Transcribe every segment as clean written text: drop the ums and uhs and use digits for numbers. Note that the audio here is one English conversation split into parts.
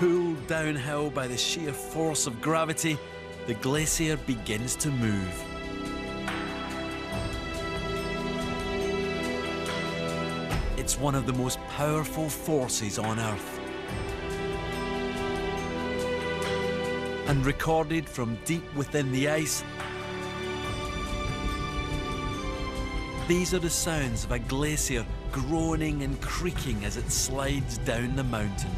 pulled downhill by the sheer force of gravity, the glacier begins to move. It's one of the most powerful forces on Earth. And recorded from deep within the ice, these are the sounds of a glacier groaning and creaking as it slides down the mountain.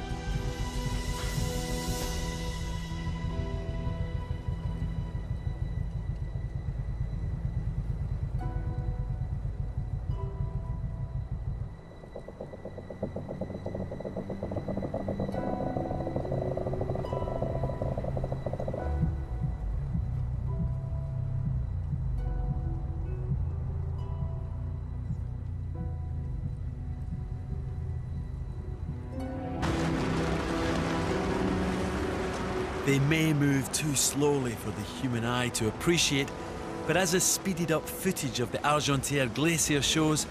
They may move too slowly for the human eye to appreciate, but as a speeded up footage of the Argentière Glacier shows,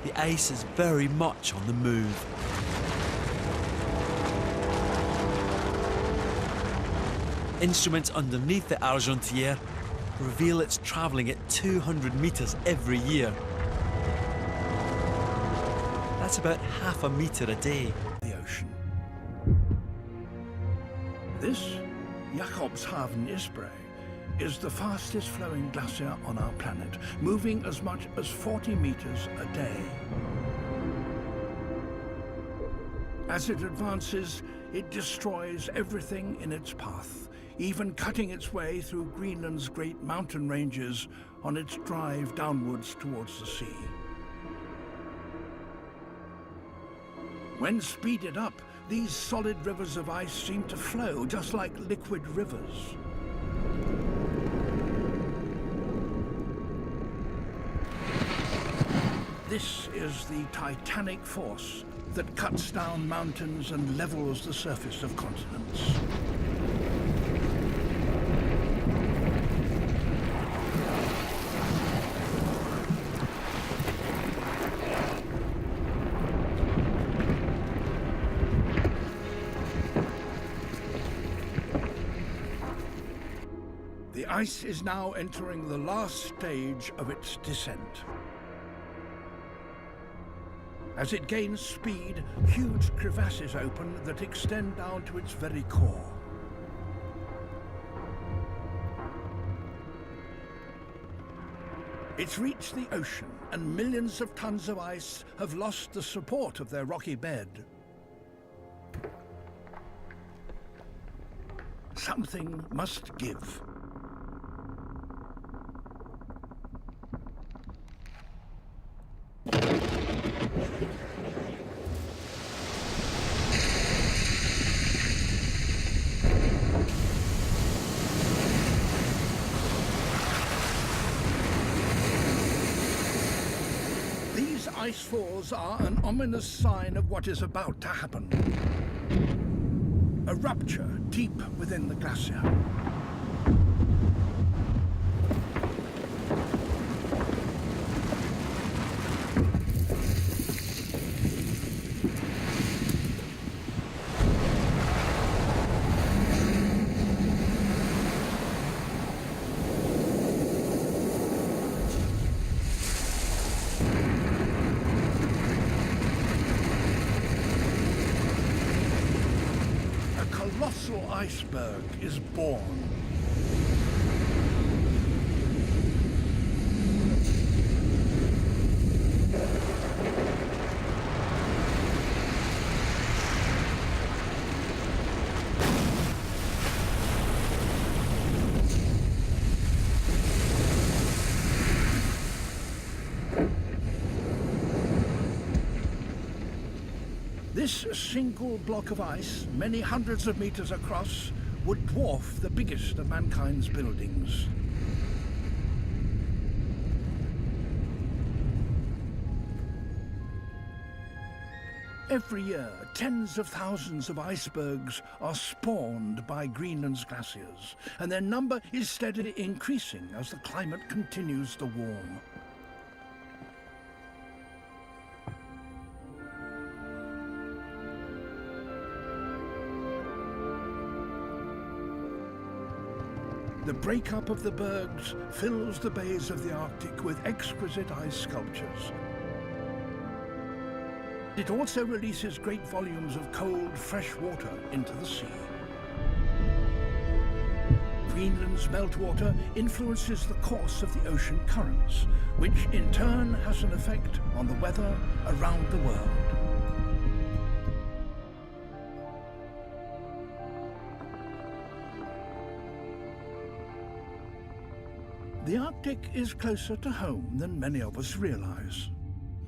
the ice is very much on the move. Instruments underneath the Argentière reveal it's travelling at 200 metres every year. That's about half a metre a day. The ocean. This Jakobshavn Isbrae is the fastest flowing glacier on our planet, moving as much as 40 meters a day. As it advances, it destroys everything in its path, even cutting its way through Greenland's great mountain ranges on its drive downwards towards the sea. When speeded up, these solid rivers of ice seem to flow just like liquid rivers. This is the titanic force that cuts down mountains and levels the surface of continents. The ice is now entering the last stage of its descent. As it gains speed, huge crevasses open that extend down to its very core. It's reached the ocean, and millions of tons of ice have lost the support of their rocky bed. Something must give. These ice falls are an ominous sign of what is about to happen. A rupture deep within the glacier. A colossal iceberg is born. This single block of ice, many hundreds of meters across, would dwarf the biggest of mankind's buildings. Every year, tens of thousands of icebergs are spawned by Greenland's glaciers, and their number is steadily increasing as the climate continues to warm. The breakup of the bergs fills the bays of the Arctic with exquisite ice sculptures. It also releases great volumes of cold, fresh water into the sea. Greenland's meltwater influences the course of the ocean currents, which in turn has an effect on the weather around the world. The Arctic is closer to home than many of us realize.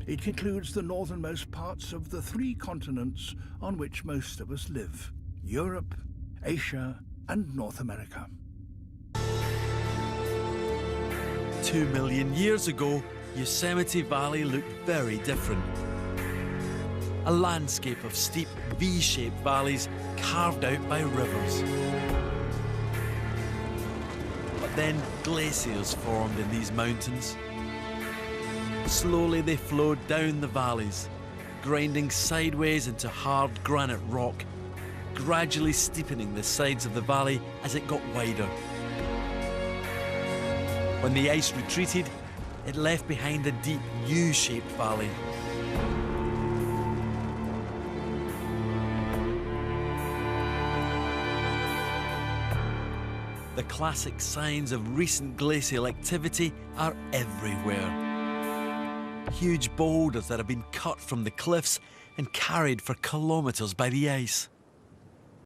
It includes the northernmost parts of the 3 continents on which most of us live: Europe, Asia, and North America. 2 million years ago, Yosemite Valley looked very different. A landscape of steep V-shaped valleys carved out by rivers. But then glaciers formed in these mountains. Slowly they flowed down the valleys, grinding sideways into hard granite rock, gradually steepening the sides of the valley as it got wider. When the ice retreated, it left behind a deep U-shaped valley. The classic signs of recent glacial activity are everywhere. Huge boulders that have been cut from the cliffs and carried for kilometres by the ice.